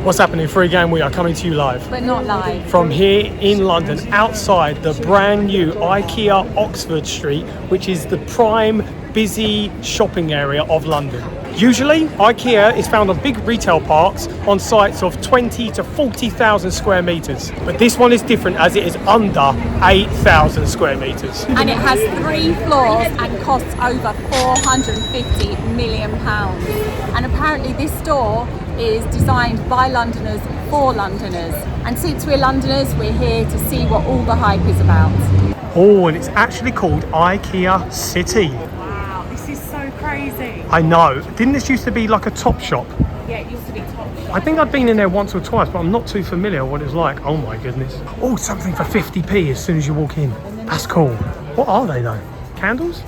What's happening, FreeGang? We are coming to you live. But not live. From here in London, outside the brand new IKEA Oxford Street, which is the prime busy shopping area of London. Usually, IKEA is found on big retail parks on sites of 20 to 40,000 square metres. But this one is different as it is under 8,000 square metres. And it has 3 floors and costs over £450 million. And apparently this store is designed by Londoners for Londoners. And since we're Londoners, we're here to see what all the hype is about. Oh, and it's actually called IKEA City. Wow, this is so crazy. I know. Didn't this used to be like a top shop? Yeah, it used to be top shop. I think I've been in there once or twice, but I'm not too familiar what it's like. Oh my goodness. Oh, something for 50p as soon as you walk in. That's cool. What are they though? Candles?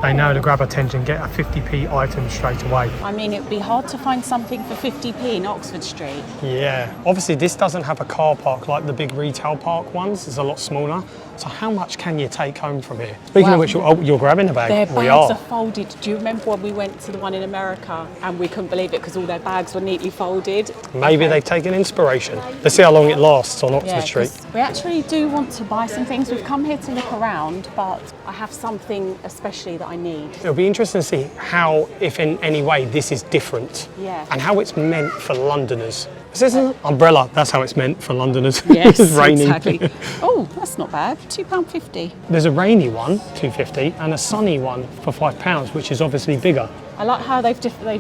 They know to grab attention, get a 50p item straight away. I mean, it'd be hard to find something for 50p in Oxford Street. Yeah, obviously this doesn't have a car park like the big retail park ones. It's a lot smaller. So how much can you take home from here? Speaking of which, you're grabbing a bag. Their We bags are. are folded. Do you remember when we went to the one in America and we couldn't believe it because all their bags were neatly folded? Maybe they've taken inspiration. Let's see how long it lasts on Oxford Street. 'Cause we actually do want to buy some things. We've come here to look around, but I have something especially that I need. It'll be interesting to see how, if in any way, this is different. Yeah. And how it's meant for Londoners. This is an umbrella, that's how it's meant for Londoners. Yes, It's raining. exactly. Oh, that's not bad. £2.50. There's a rainy one, £2.50, and a sunny one for £5, which is obviously bigger. I like how they've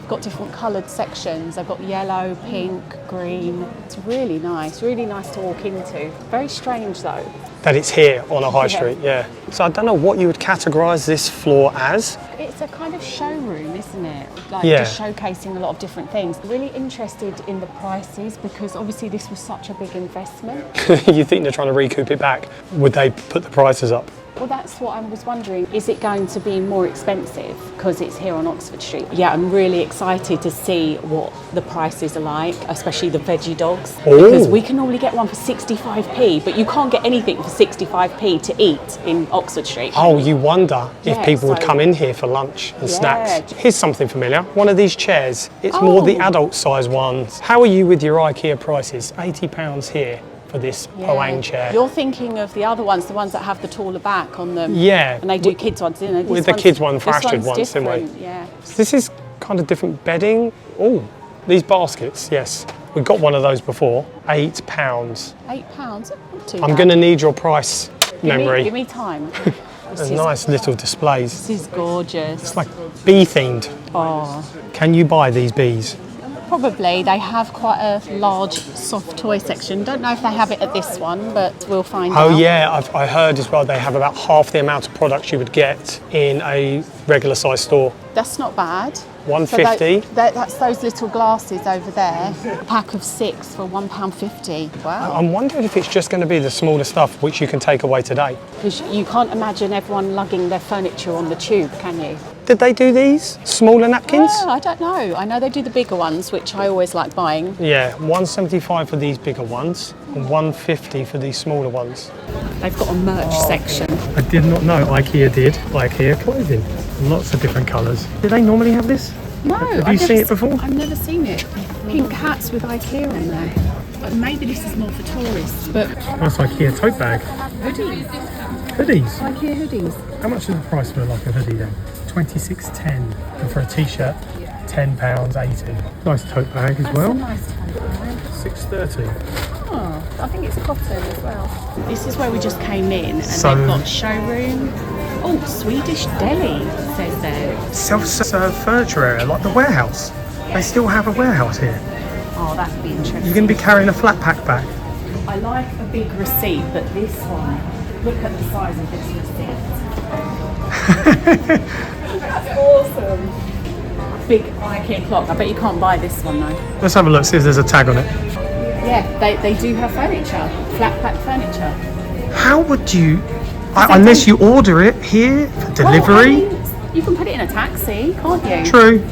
got different coloured sections. They've got yellow, pink, green. It's really nice to walk into. Very strange though. That it's here on a high Yeah. street, yeah. So I don't know what you would categorise this floor as. It's a kind of showroom, isn't it? Like Yeah. just showcasing a lot of different things. Really interested in the prices because obviously this was such a big investment. You think they're trying to recoup it back? Would they put the prices up? Well, that's what I was wondering. Is it going to be more expensive because it's here on Oxford Street? Yeah, I'm really excited to see what the prices are like, especially the veggie dogs. Ooh. Because we can normally get one for 65p, but you can't get anything for 65p to eat in Oxford Street. Oh, you wonder if Yeah, people would so- come in here for lunch and Yeah. snacks. Here's something familiar. One of these chairs. It's more the Oh. adult size ones. How are you with your IKEA prices? £80 here for this Poang chair. You're thinking of the other ones, the ones that have the taller back on them. Yeah. And they do kids ones, didn't they? With the kids one for this Astrid one's once, didn't we? different, yeah. This is kind of different bedding. Oh, these baskets, yes. We got one of those before. £8. £8? Not too I'm bad. going to need your price memory. Give me time. There's nice little displays. This is gorgeous. It's like bee themed. Oh, Can you buy these bees? probably. They have quite a large soft toy section. Don't know if they have it at this one, but we'll find out. Oh yeah, I heard as well they have about half the amount of products you would get in a regular size store. That's not bad. £1.50. So that's those little glasses over there. A pack of 6 for £1.50. Wow. I'm wondering if it's just going to be the smaller stuff which you can take away today. Because you can't imagine everyone lugging their furniture on the tube, can you? Did they do these? Smaller napkins? Oh, I don't know. I know they do the bigger ones, which I always like buying. Yeah, £1.75 for these bigger ones and £1.50 for these smaller ones. They've got a merch section. I did not know IKEA did IKEA clothing. Lots of different colours. Do they normally have this? No, Have you seen it before? I've never seen it. Pink hats with IKEA on there. But maybe this is more for tourists. But Nice IKEA tote bag. hoodies, Hoodies. IKEA hoodies. How much is the price for like a hoodie then? £26.10. And for a t-shirt, £10.80. Nice tote bag as well. Nice tote. £6.30. Oh, I think it's cotton as well. This is where we just came in, and So- they've got showroom. Oh, Swedish deli, it says there. Self-serve furniture area, like the warehouse. They still have a warehouse here. Oh, that could be interesting. You're going to be carrying a flat pack bag. I like a big receipt, but this one, look at the size of this receipt. That's awesome. Big IKEA clock. I bet you can't buy this one though. Let's have a look, see if there's a tag on it. Yeah, they do have furniture, flat pack furniture. How would you, unless you order it here for delivery? Well, I mean, you can put it in a taxi, can't you? True.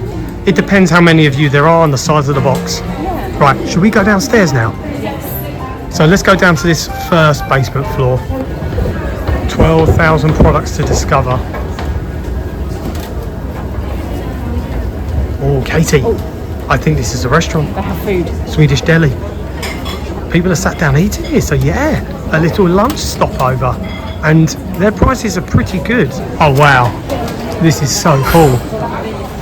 It depends how many of you there are on the size of the box. Yeah. Right, should we go downstairs now? Yes. So let's go down to this first basement floor. 12,000 products to discover. Oh, Katie. I think this is a restaurant. They have food. Swedish deli. People are sat down eating here, so yeah, a little lunch stopover. And their prices are pretty good. Oh wow, this is so cool.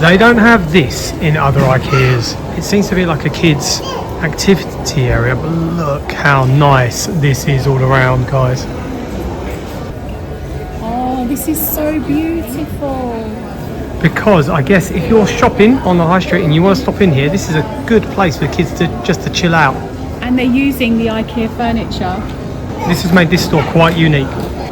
They don't have this in other IKEAs. It seems to be like a kids' activity area, but look how nice this is all around, guys. Oh, this is so beautiful. Because I guess if you're shopping on the high street and you want to stop in here, this is a good place for kids to just to chill out. And they're using the IKEA furniture. This has made this store quite unique.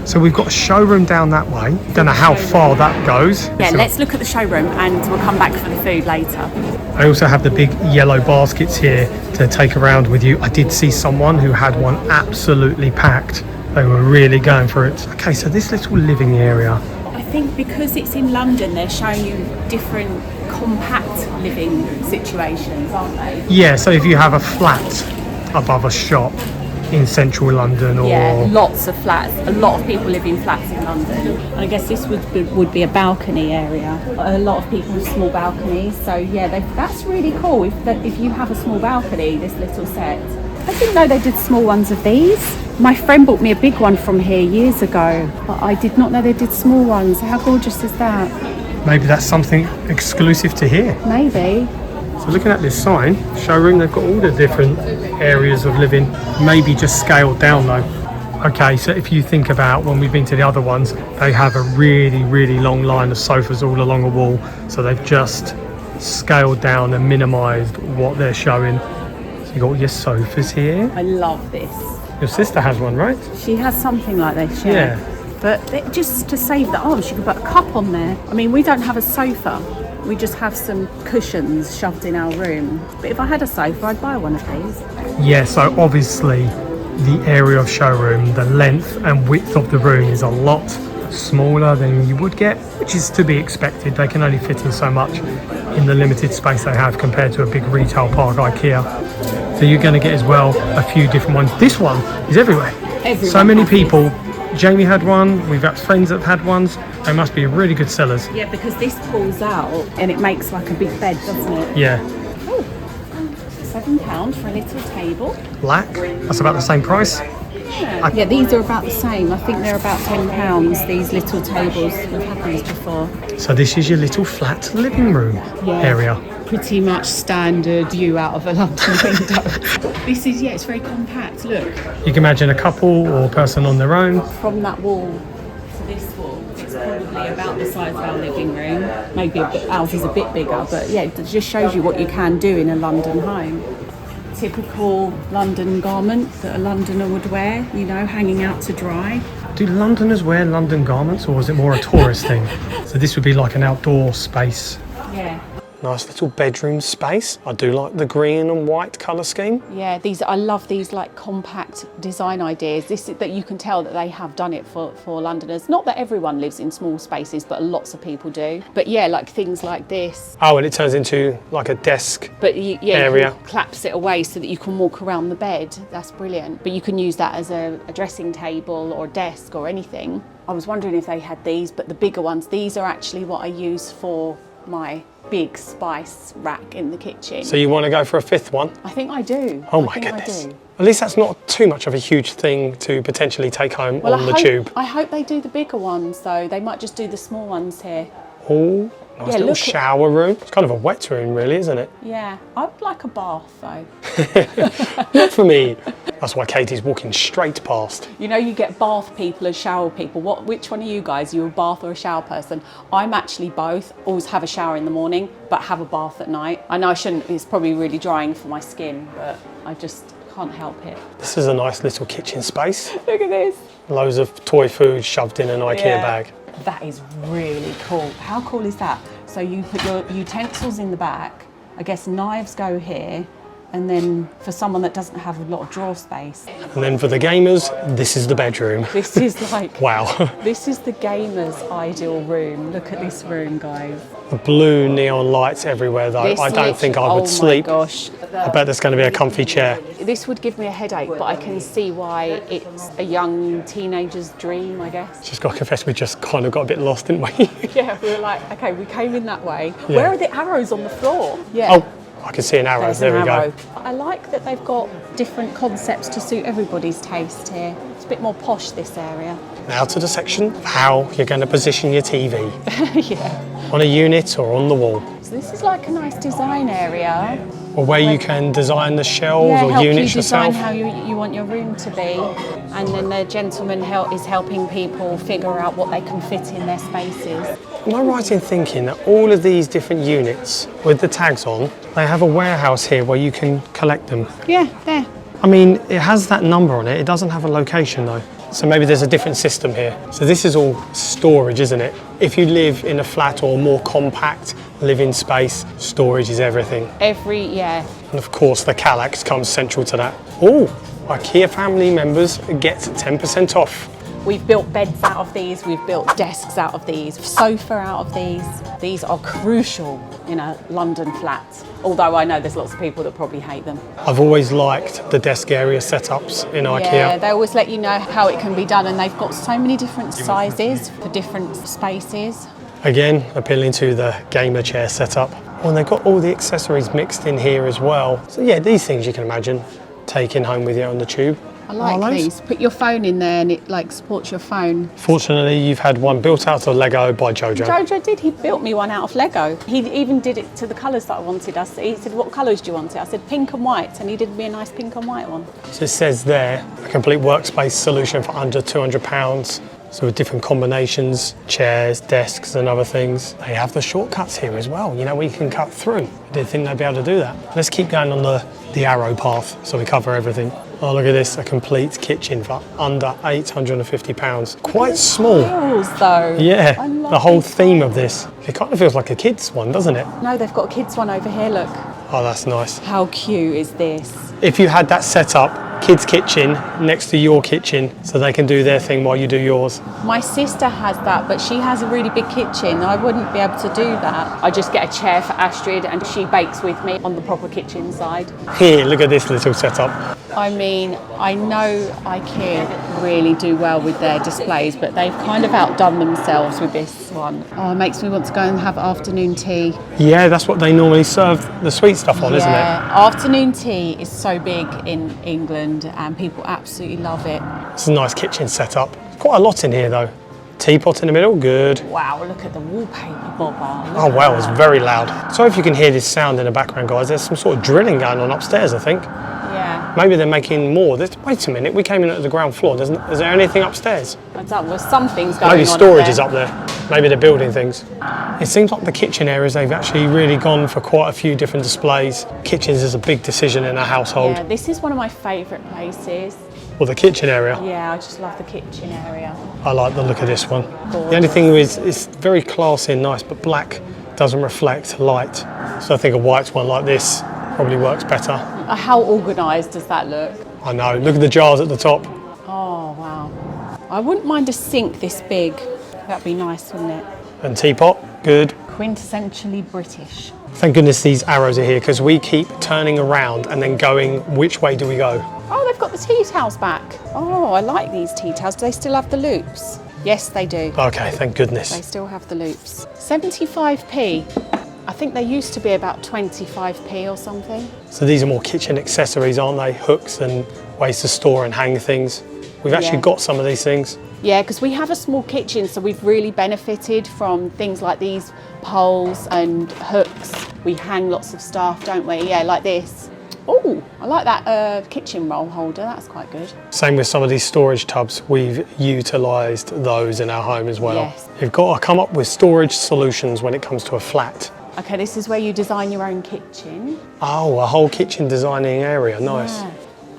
So we've got a showroom down that way. Don't know how far that goes. Yeah, let's look at the showroom and we'll come back for the food later. I also have the big yellow baskets here to take around with you. I did see someone who had one absolutely packed. They were really going for it. Okay, so this little living area. I think because it's in London, they're showing you different compact living situations, aren't they? Yeah, so if you have a flat above a shop in central London, or yeah, lots of flats. A lot of people live in flats in London. And I guess this would be a balcony area. A lot of people have small balconies, so yeah, that's really cool. If you have a small balcony, this little set. I didn't know they did small ones of these. My friend bought me a big one from here years ago, but I did not know they did small ones. How gorgeous is that? maybe that's something exclusive to here. Maybe. So looking at this sign, showroom, they've got all the different areas of living, maybe just scaled down though. Okay, so if you think about when we've been to the other ones, they have a really long line of sofas all along a wall. So they've just scaled down and minimised what they're showing. So you've got all your sofas here. I love this. Your sister has one, right? She has something like this, Yeah. But just to save the she could put a cup on there. I mean, we don't have a sofa. We just have some cushions shoved in our room. But if I had a sofa, I'd buy one of these. Yeah, so obviously the area of showroom, the length and width of the room is a lot smaller than you would get, which is to be expected. They can only fit in so much in the limited space they have compared to a big retail park IKEA. So you're going to get as well a few different ones. This one is everywhere. So many people. Jamie had one, we've got friends that have had ones. They must be really good sellers. Yeah, because this pulls out and it makes like a big bed, doesn't it? Yeah. Oh, £7 for a little table. Black, that's about the same price. Yeah, these are about the same. I think they're about £10, these little tables. We've had these before. So this is your little flat living room area. Pretty much standard view out of a London window. This is, it's very compact, look. You can imagine a couple or a person on their own. From that wall to this wall, it's probably about the size of our living room. Maybe ours is a bit bigger, but yeah, it just shows you what you can do in a London home. Typical London garment that a Londoner would wear, you know, hanging out to dry. Do Londoners wear London garments, or is it more a tourist thing? So this would be like an outdoor space. Yeah. Nice little bedroom space. I do like the green and white colour scheme. Yeah, I love these like compact design ideas. That you can tell that they have done it for Londoners. Not that everyone lives in small spaces, but lots of people do. But yeah, like things like this. Oh, and it turns into like a desk area. area. You collapse it away so that you can walk around the bed. That's brilliant. But you can use that as a dressing table or desk or anything. I was wondering if they had these, but the bigger ones, these are actually what I use for my big spice rack in the kitchen. So you want to go for a fifth one? I think I do. Oh my goodness. At least that's not too much of a huge thing to potentially take home on the tube. I hope they do the bigger ones though. They might just do the small ones here. Oh, nice little shower room. It's kind of a wet room really, isn't it? Yeah, I would like a bath though. Not for me. That's why Katie's walking straight past. You know, you get bath people and shower people. Which one are you guys? Are you a bath or a shower person? I'm actually both. Always have a shower in the morning, but have a bath at night. I know I shouldn't, it's probably really drying for my skin, but I just can't help it. This is a nice little kitchen space. Look at this. Loads of toy food shoved in an IKEA bag. That is really cool. How cool is that? So you put your utensils in the back. I guess knives go here. And then for someone that doesn't have a lot of drawer space. And then for the gamers, this is the bedroom. This is like... Wow. This is the gamer's ideal room. Look at this room, guys. The blue neon lights everywhere though. I don't think I would sleep. Oh my gosh. I bet there's going to be a comfy chair. This would give me a headache, but I can see why it's a young teenager's dream, I guess. Just got to confess, we just kind of got a bit lost, didn't we? Yeah, we were like, okay, we came in that way. Yeah. Where are the arrows on the floor? Yeah. Oh, I can see an arrow. There's There an we arrow. go. I like that they've got different concepts to suit everybody's taste here. It's a bit more posh, this area. Now to the section of how you're going to position your TV. Yeah. On a unit or on the wall. So this is like a nice design area. Or where you can design the shelves Yeah, or help units you design yourself. how you want your room to be. And then the gentleman is helping people figure out what they can fit in their spaces. Am I right in thinking that all of these different units with the tags on, they have a warehouse here where you can collect them? Yeah, there. I mean, it has that number on it. It doesn't have a location though. So maybe there's a different system here. So this is all storage, isn't it? If you live in a flat or more compact living space, storage is everything. Yeah. And of course, the Kallax comes central to that. Oh, IKEA family members get 10% off. We've built beds out of these, we've built desks out of these, sofa out of these. These are crucial in a London flat, although I know there's lots of people that probably hate them. I've always liked the desk area setups in IKEA. Yeah, they always let you know how it can be done, and they've got so many different sizes for different spaces. Again, appealing to the gamer chair setup. Oh, and they've got all the accessories mixed in here as well. So yeah, these things you can imagine taking home with you on the tube. I like these. Put your phone in there and it like supports your phone. Fortunately, you've had one built out of Lego by Jojo. Jojo did. He built me one out of Lego. He even did it to the colours that I wanted. He said, what colours do you want it? I said, pink and white. And he did me a nice pink and white one. So it says there, a complete workspace solution for under £200. So with different combinations, chairs, desks and other things. They have the shortcuts here as well, you know, where you can cut through. I didn't think they'd be able to do that. Let's keep going on the arrow path so we cover everything. Oh, look at this, a complete kitchen for under £850. Quite small. Tiles, though. Yeah, I love the whole these theme of this. It kind of feels like a kid's one, doesn't it? No, they've got a kids one over here, look. Oh, that's nice. How cute is this? If you had that set up, kids' kitchen next to your kitchen, so they can do their thing while you do yours. My sister has that, but she has a really big kitchen. I wouldn't be able to do that. I just get a chair for Astrid and she bakes with me on the proper kitchen side. Here, look at this little setup. I mean, I know IKEA really do well with their displays, but they've kind of outdone themselves with this one. Oh, it makes me want to go and have afternoon tea. Yeah, that's what they normally serve the sweet stuff on, isn't it? Afternoon tea is so big in England and people absolutely love it. It's a nice kitchen setup. Quite a lot in here though. Teapot in the middle, good. Wow, look at the wallpaper, Bobber. Oh wow, it's very loud. Sorry if you can hear this sound in the background, guys. There's some sort of drilling going on upstairs, I think. Yeah. Maybe they're making more. Wait a minute, we came in at the ground floor. Is there anything upstairs? I don't know, something's going on. Maybe storage is up there. Maybe they're building things. It seems like the kitchen areas, they've actually really gone for quite a few different displays. Kitchens is a big decision in a household. Yeah, this is one of my favourite places. Or the kitchen area. Yeah, I just love the kitchen area. I like the look of this one. Gorgeous. The only thing is it's very classy and nice, but black doesn't reflect light. So I think a white one like this probably works better. How organised does that look? I know, look at the jars at the top. Oh, wow. I wouldn't mind a sink this big. That'd be nice, wouldn't it? And teapot, good. Quintessentially British. Thank goodness these arrows are here because we keep turning around and then going, which way do we go? Oh, they've got the tea towels back. Oh, I like these tea towels. Do they still have the loops? Yes, they do. Okay, thank goodness. They still have the loops. 75p. I think they used to be about 25p or something. So these are more kitchen accessories, aren't they? Hooks and ways to store and hang things. We've actually got some of these things. Yeah, because we have a small kitchen, so we've really benefited from things like these poles and hooks. We hang lots of stuff, don't we? Yeah, like this. Oh, I like that kitchen roll holder. That's quite good. Same with some of these storage tubs. We've utilised those in our home as well. Yes. You've got to come up with storage solutions when it comes to a flat. Okay, this is where you design your own kitchen. Oh, a whole kitchen designing area. Nice. Yeah.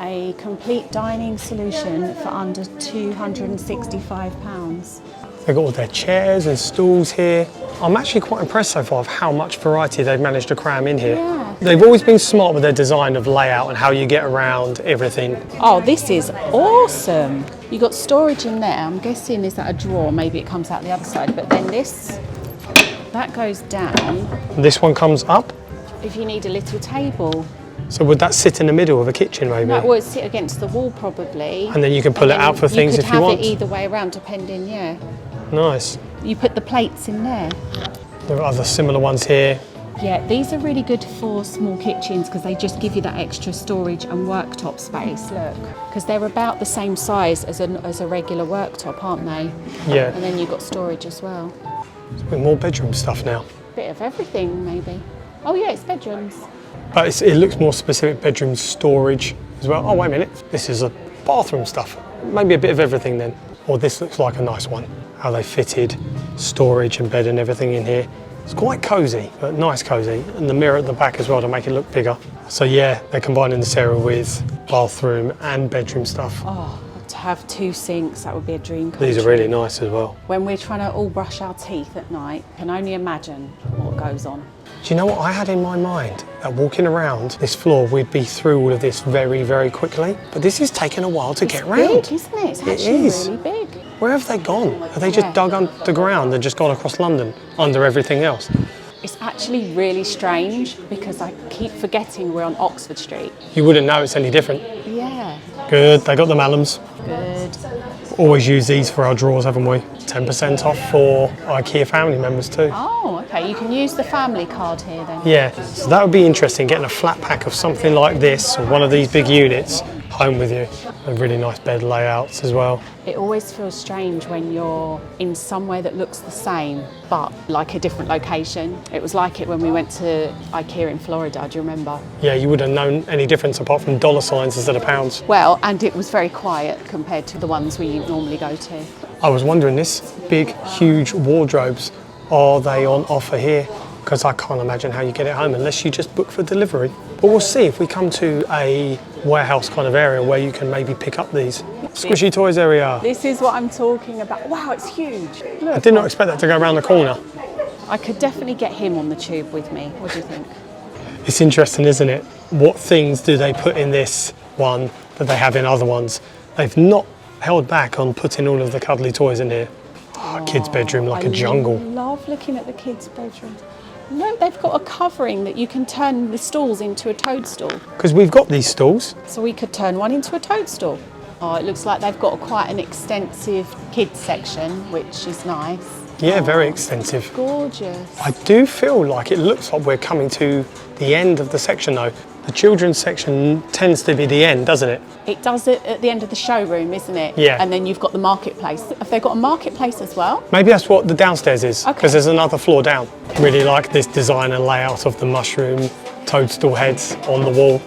A complete dining solution for under £265. They've got all their chairs and stools here. I'm actually quite impressed so far of how much variety they've managed to cram in here. Yeah. They've always been smart with their design of layout and how you get around everything. Oh, this is awesome. You got storage in there. I'm guessing, is that a drawer? Maybe it comes out the other side. But then this, that goes down. This one comes up. If you need a little table. So would that sit in the middle of a kitchen maybe? No, it would sit against the wall probably. And then you can pull it out for things if you want. You could have it either way around depending, yeah. Nice. You put the plates in there. There are other similar ones here. Yeah, these are really good for small kitchens because they just give you that extra storage and worktop space. Look, because they're about the same size as a regular worktop, aren't they? Yeah. And then you've got storage as well. With more bedroom stuff now. Bit of everything, maybe. Oh yeah, it's bedrooms. But it looks more specific, bedroom storage as well. Oh, wait a minute. This is a bathroom stuff. Maybe a bit of everything then. Or this looks like a nice one. How they fitted storage and bed and everything in here. It's quite cosy, but nice cosy. And the mirror at the back as well to make it look bigger. So yeah, they're combining this area with bathroom and bedroom stuff. Oh, to have 2 sinks, that would be a dream come These are true. really nice as well. When we're trying to all brush our teeth at night, can only imagine what goes on. Do you know what I had in my mind? That walking around this floor, we'd be through all of this very, very quickly. But this is taking a while to get around. Big, isn't it? It's actually really big. Where have they gone? Have they just dug underground and just gone across London under everything else? It's actually really strange because I keep forgetting we're on Oxford Street. You wouldn't know it's any different. Yeah. Good, they got the malums. Good. Always use these for our drawers, haven't we? 10% off for IKEA family members too. Oh, okay. You can use the family card here then. Yeah, so that would be interesting, getting a flat pack of something like this or one of these big units home with you. And really nice bed layouts as well. It always feels strange when you're in somewhere that looks the same, but like a different location. It was like it when we went to IKEA in Florida, do you remember? Yeah, you wouldn't have known any difference apart from dollar signs instead of pounds. Well, and it was very quiet compared to the ones we normally go to. I was wondering, this big, huge wardrobes, are they on offer here? Because I can't imagine how you get it home unless you just book for delivery. But we'll see if we come to a warehouse kind of area where you can maybe pick up these. Squishy toys area. This is what I'm talking about. Wow, it's huge. Look. I did not expect that to go around the corner. I could definitely get him on the tube with me. What do you think? It's interesting, isn't it? What things do they put in this one that they have in other ones? They've not held back on putting all of the cuddly toys in here. Oh, kids' bedroom like a jungle. I love looking at the kids' bedroom. No, they've got a covering that you can turn the stools into a toadstool. Because we've got these stools. So we could turn one into a toadstool. Oh, it looks like they've got quite an extensive kids section, which is nice. Yeah, very extensive. Gorgeous. I do feel like it looks like we're coming to the end of the section though. The children's section tends to be the end, doesn't it? It does it at the end of the showroom, isn't it? Yeah. And then you've got the marketplace. Have they got a marketplace as well? Maybe that's what the downstairs is, because Okay. there's another floor down. Really like this design and layout of the mushroom toadstool heads on the wall,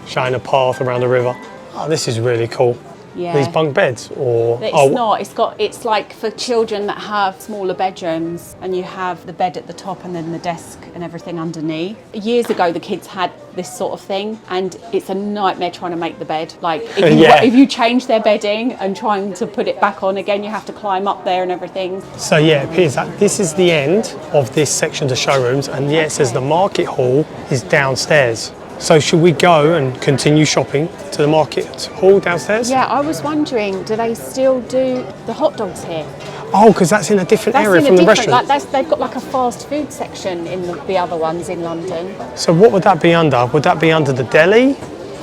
showing a path around the river. Oh, this is really cool. Yeah. These bunk beds, or It's not. It's like for children that have smaller bedrooms, and you have the bed at the top and then the desk and everything underneath. Years ago, the kids had this sort of thing, and it's a nightmare trying to make the bed. Like if you change their bedding and trying to put it back on again, you have to climb up there and everything. So yeah, it appears that this is the end of this section of showrooms, and yeah, it says the market hall is downstairs. So should we go and continue shopping to the market hall downstairs? Yeah, I was wondering, do they still do the hot dogs here? Oh, because that's in a different area from the restaurant. They've got like a fast food section in the other ones in London. So what would that be under? Would that be under the deli?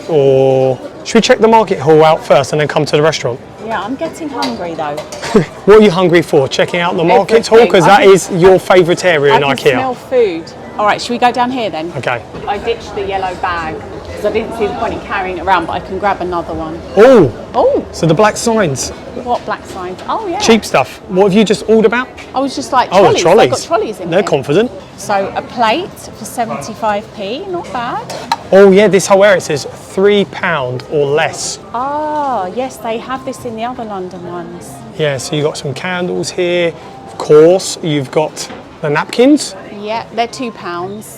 Or should we check the market hall out first and then come to the restaurant? Yeah, I'm getting hungry though. What are you hungry for? Checking out the market hall? Everything. Because that is your favourite area in I can IKEA. smell food. All right, should we go down here then? Okay. I ditched the yellow bag because I didn't see the point in carrying it around, but I can grab another one. Oh, Oh, so the black signs, what black signs? Oh yeah. cheap stuff. What have you just ordered about? I was just like Oh, trolleys. the trolleys. They've got trolleys in They're here. confident. So a plate for 75p, not bad. Oh yeah, this whole area says £3 or less. Ah, yes, they have this in the other London ones. Yeah, so you've got some candles here. Of course, you've got the napkins, Yeah, they're £2.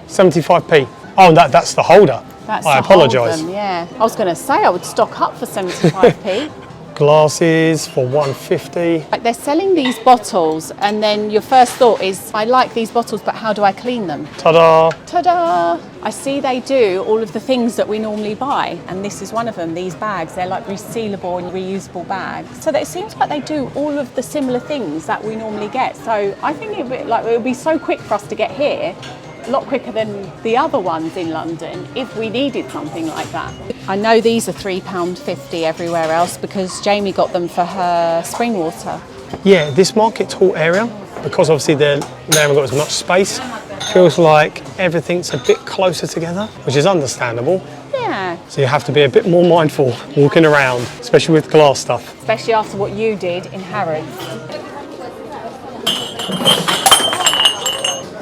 75p. Oh, that's the holder. That's I the whole apologise. of them, yeah. I was going to say I would stock up for 75p. Glasses for 150. Like they're selling these bottles, and then your first thought is, I like these bottles, but how do I clean them? Ta-da! Ta-da! I see they do all of the things that we normally buy, and this is one of them, these bags. They're like resealable and reusable bags. So it seems like they do all of the similar things that we normally get. So I think it would be so quick for us to get here, a lot quicker than the other ones in London if we needed something like that. I know these are £3.50 everywhere else because Jamie got them for her spring water. Yeah, this market hall area, because obviously they haven't got as much space, feels like everything's a bit closer together, which is understandable. Yeah. So you have to be a bit more mindful walking around, especially with glass stuff. Especially after what you did in Harrods.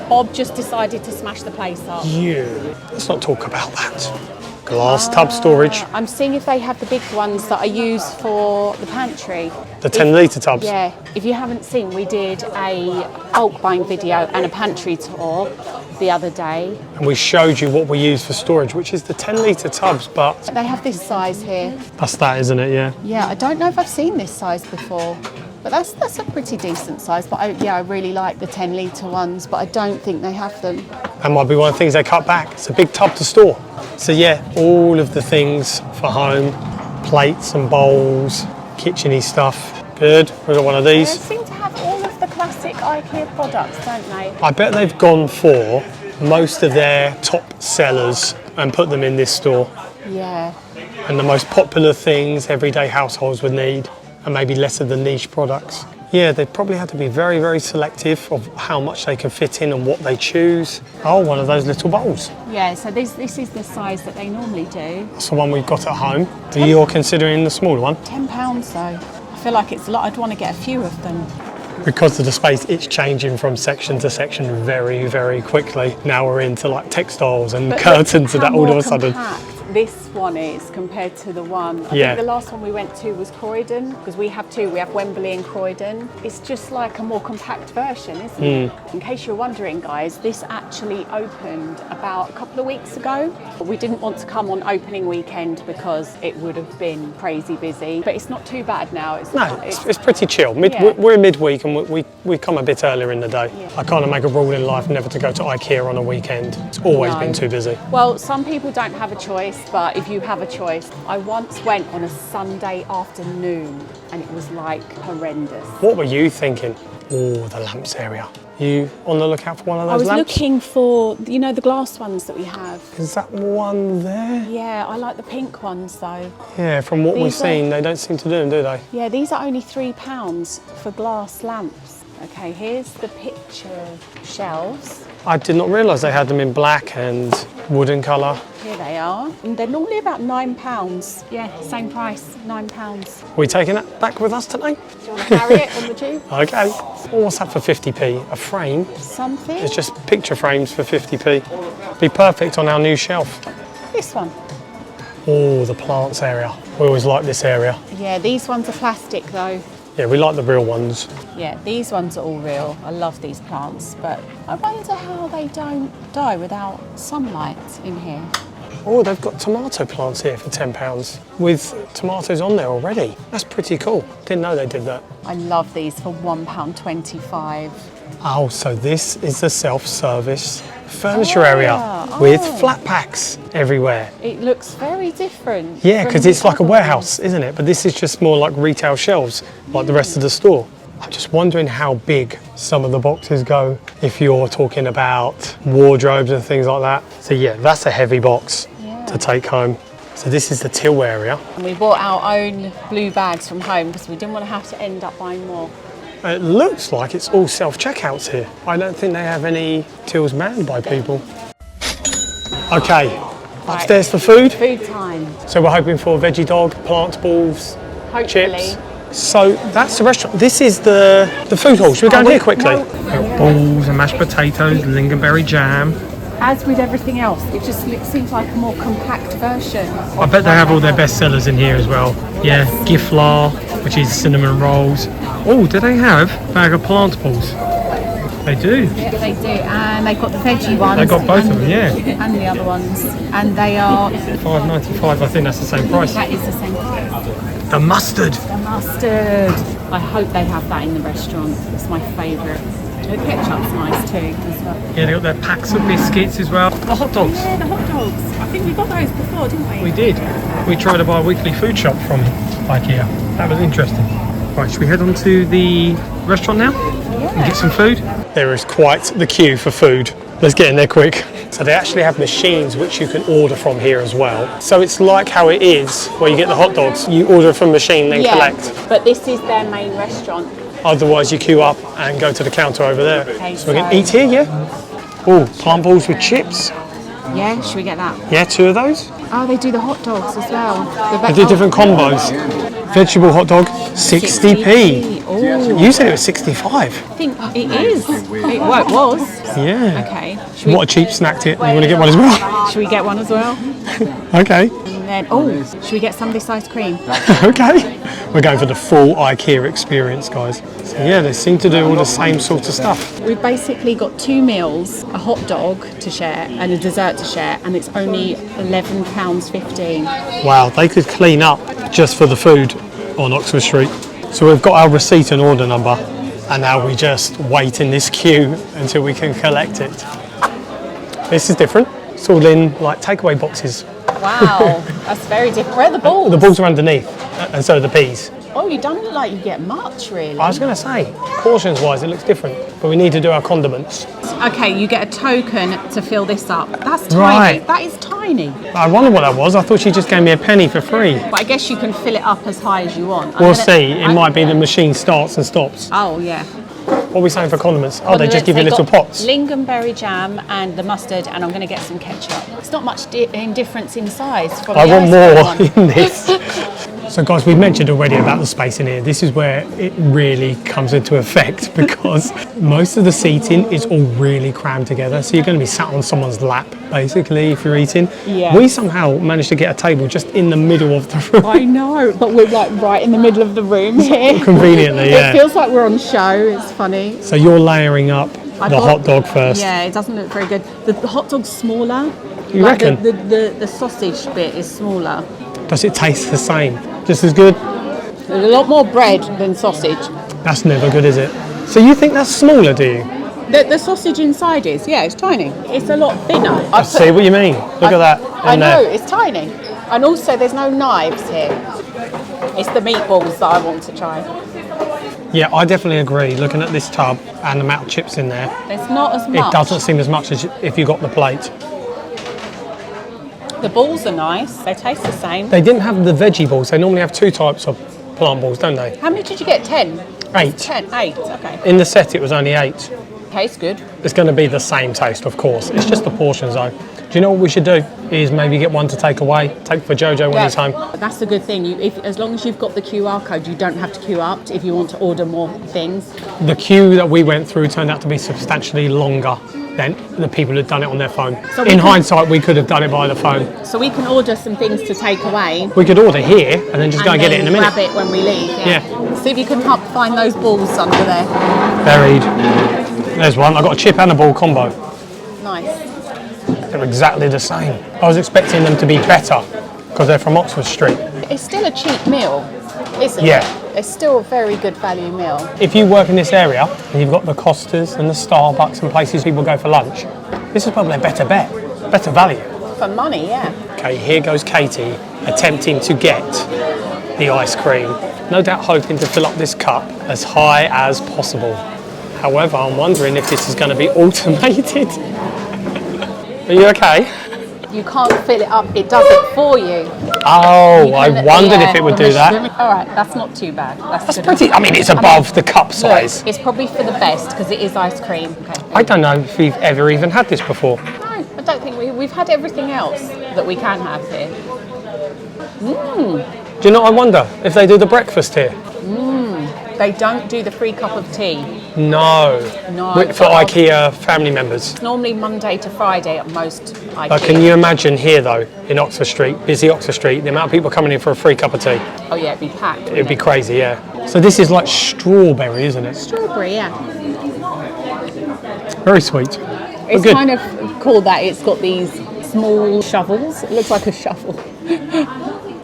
Bob just decided to smash the place up. Yeah. Let's not talk about that. Glass tub storage. I'm seeing if they have the big ones that are used for the pantry. The 10-litre tubs. Yeah. If you haven't seen, we did a bulk buying video and a pantry tour the other day. And we showed you what we use for storage, which is the 10-litre tubs, but They have this size here. that's that, isn't it? Yeah. Yeah, I don't know if I've seen this size before. But that's a pretty decent size. But I really like the 10-litre ones, but I don't think they have them. That might be one of the things they cut back. It's a big tub to store. So yeah, all of the things for home, plates and bowls, kitchen-y stuff. Good, we've got one of They these. seem to have all of the classic IKEA products, don't they? I bet they've gone for most of their top sellers and put them in this store. Yeah. And the most popular things everyday households would need, and maybe less of the niche products. Yeah, they probably had to be very, very selective of how much they can fit in and what they choose. Oh, one of those little bowls. Yeah, so this is the size that they normally do. That's the one we've got at home. You're considering the smaller one? £10 though. I feel like it's a lot. I'd want to get a few of them. Because of the space, it's changing from section to section very, very quickly. Now we're into like textiles and But curtains and look that how all of more a sudden. compact this one is compared to the one. I Yeah. think the last one we went to was Croydon, because we have two. We have Wembley and Croydon. It's just like a more compact version, isn't it? In case you're wondering, guys, this actually opened about a couple of weeks ago. We didn't want to come on opening weekend because it would have been crazy busy, but it's not too bad now. No, it's pretty chill. Yeah. We're midweek and we come a bit earlier in the day. Yeah. I kind of make a rule in life never to go to IKEA on a weekend. It's always No. been too busy. Well, some people don't have a choice, but if you have a choice, I once went on a Sunday afternoon and it was like horrendous. What were you thinking? Oh, the lamps area. You on the lookout for one of I those was lamps? looking for, you know, the glass ones that we have. Is that one there? Yeah, I like the pink ones though. Yeah, from what we've These are- seen, they don't seem to do them, do they? Yeah, these are only £3 for glass lamps. Okay, here's the picture shelves. I did not realise they had them in black and wooden colour. Here they are. And they're normally about £9. Yeah, same price, £9. Are we taking that back with us today? Do you want to carry it on the tube? Okay. Well, what's that for 50p? A frame? Something. It's just picture frames for 50p. Be perfect on our new shelf. This one. Oh, the plants area. We always like this area. Yeah, these ones are plastic though. Yeah, we like the real ones. Yeah, these ones are all real. I love these plants, but I wonder how they don't die without sunlight in here. Oh, they've got tomato plants here for £10 with tomatoes on there already. That's pretty cool. Didn't know they did that. I love these for £1.25. Oh, so this is the self-service furniture area with flat packs everywhere. It looks very different. Yeah, from because the it's like a other warehouse, isn't it? But this is just more like retail shelves, like the rest of the store. I'm just wondering how big some of the boxes go if you're talking about wardrobes and things like that. So yeah, that's a heavy box to take home. So this is the till area. And we bought our own blue bags from home because we didn't want to have to end up buying more. It looks like it's all self-checkouts here. I don't think they have any tills manned by people. Okay, upstairs for food. Food time. So we're hoping for veggie dog, plant balls, Hopefully. chips. So that's the restaurant. This is the food hall. Should we go in here quickly? Balls and mashed potatoes, lingonberry jam. As with everything else, it just seems like a more compact version. I bet they have all their best sellers in here as well. Yeah, giflar, which is cinnamon rolls. Oh, do they have bag of plant balls? They do. Yeah, they do, and they've got the veggie ones. They got both of them, yeah. And the other ones, and they are. $5.95. I think that's the same price. That is the same price. The mustard. The mustard. I hope they have that in the restaurant. It's my favourite. The ketchup's nice too as well. Yeah, they got their packs of biscuits as well. The hot dogs. Yeah, the hot dogs. I think we got those before, didn't we? We did. We tried to buy a weekly food shop from IKEA. That was interesting. Right, should we head on to the restaurant now and get some food? There is quite the queue for food. Let's get in there quick. So they actually have machines which you can order from here as well. So it's like how it is where you get the hot dogs. You order from a machine, then collect. But this is their main restaurant. Otherwise, you queue up and go to the counter over there. Okay, So we can eat here, yeah? Oh, plum balls with chips. Yeah, should we get that? Yeah, 2 of those. Oh, they do the hot dogs as well. They do different combos. Vegetable hot dog, 60p. Oh, You said it was 65. I think it is. It was. Yeah. Okay. What a cheap snack tip. You want to get one as well? Should we get one as well? Okay. And then, should we get some of this ice cream? Okay. We're going for the full IKEA experience, guys. So yeah, they seem to do all the same sort of stuff. We've basically got 2 meals, a hot dog to share and a dessert to share, and it's only £11.15. Wow, they could clean up just for the food on Oxford Street. So we've got our receipt and order number, and now we just wait in this queue until we can collect it. This is different. It's all in like takeaway boxes. Wow, that's very different. Where are the balls? The balls are underneath, and so are the peas. Oh, you don't look like you get much, really. I was going to say, portions-wise, it looks different, but we need to do our condiments. Okay, you get a token to fill this up. That's tiny. Right. That is tiny. I wonder what that was. I thought she just gave me a penny for free. But I guess you can fill it up as high as you want. We'll see. It might be the machine starts and stops. Oh, yeah. What are we saying for condiments? Oh, they just give you They've little got pots. Lingonberry jam and the mustard, and I'm going to get some ketchup. It's not much difference in size. From I the want ice cream more one. in this. So guys, we've mentioned already about the space in here. This is where it really comes into effect because most of the seating is all really crammed together. So you're going to be sat on someone's lap, basically, if you're eating. Yeah. We somehow managed to get a table just in the middle of the room. I know, but we're like right in the middle of the room here. Conveniently, yeah. It feels like we're on show. It's funny. So you're layering up the hot dog first. Yeah, it doesn't look very good. The hot dog's smaller. You reckon? The sausage bit is smaller. Does it taste the same? Just as good? There's a lot more bread than sausage. That's never good, is it? So you think that's smaller, do you? The sausage inside is, yeah, it's tiny. It's a lot thinner. I see what you mean. Look at that. I know, it's tiny. And also there's no knives here. It's the meatballs that I want to try. Yeah, I definitely agree. Looking at this tub and the amount of chips in there, There's not as much. it doesn't seem as much as if you got the plate. The balls are nice. They taste the same. They didn't have the veggie balls. They normally have 2 types of plant balls, don't they? How many did you get? 10? 8. 10, 8, okay. In the set, it was only 8. Tastes good. It's going to be the same taste, of course. It's just the portions, though. Do you know what we should do? Is maybe get one to take away, take for Jojo when he's home. That's the good thing. As long as you've got the QR code, you don't have to queue up if you want to order more things. The queue that we went through turned out to be substantially longer than the people who'd done it on their phone. So In hindsight, we could have done it by the phone. So we can order some things to take away. We could order here and then just go and get it in a minute. Grab it when we leave. Yeah. See if you can find those balls under there. Buried. There's one. I got a chip and a ball combo. Nice. They're exactly the same. I was expecting them to be better because they're from Oxford Street. It's still a cheap meal, isn't Yeah. it? It's still a very good value meal. If you work in this area and you've got the Costas and the Starbucks and places people go for lunch, this is probably a better bet, better value. For money, yeah. Okay, here goes Katie attempting to get the ice cream. No doubt hoping to fill up this cup as high as possible. However, I'm wondering if this is going to be automated. Are you okay? You can't fill it up, it does it for you. Oh, You I can- wondered yeah, if it would do that. All right, that's not too bad. That's good pretty, enough. I mean, it's above the cup size. Look, it's probably for the best because it is ice cream. Okay. I don't know if we've ever even had this before. No, I don't think we've had everything else that we can have here. Do you know, I wonder if they do the breakfast here? They don't do the free cup of tea. No. No, For but IKEA family members. It's normally Monday to Friday at most IKEA. But can you imagine here though, in Oxford Street, busy Oxford Street, the amount of people coming in for a free cup of tea? Oh yeah, it'd be packed. It'd be crazy, yeah. So this is like strawberry, isn't it? Strawberry, yeah. Very sweet. It's good. kind of cool that it's got these small shovels. It looks like a shovel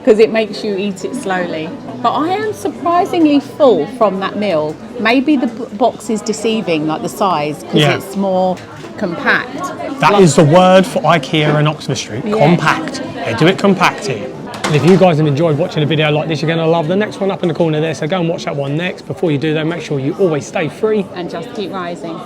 because it makes you eat it slowly. But I am surprisingly full from that meal. Maybe the box is deceiving, like the size, because Yeah. it's more compact. That is the word for IKEA in Oxford Street, Yeah. compact. They do it compact here. And if you guys have enjoyed watching a video like this, you're going to love the next one up in the corner there. So go and watch that one next. Before you do though, make sure you always stay free. And just keep rising.